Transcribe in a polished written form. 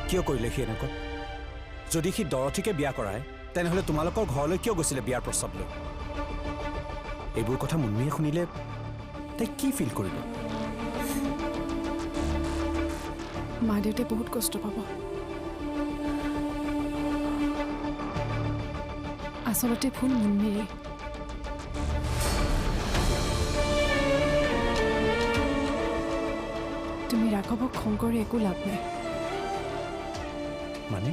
কিয় কৰিলে সি এনেকুৱা? যদি সি ডৰথীকে বিয়া কৰায় তেনেহ'লে তোমালোকৰ ঘৰলৈ কিয় গৈছিলে বিয়াৰ প্ৰস্তাৱ লৈ? এইবোৰ কথা মুন্মীয়ে শুনিলে তাই কি ফিল কৰিব? মা দেউতাই বহুত কষ্ট পাব। আচলতে ভুল মুন্মীয়ে। তুমি ৰাঘৱক খং কৰি একো লাভ নাই। মানে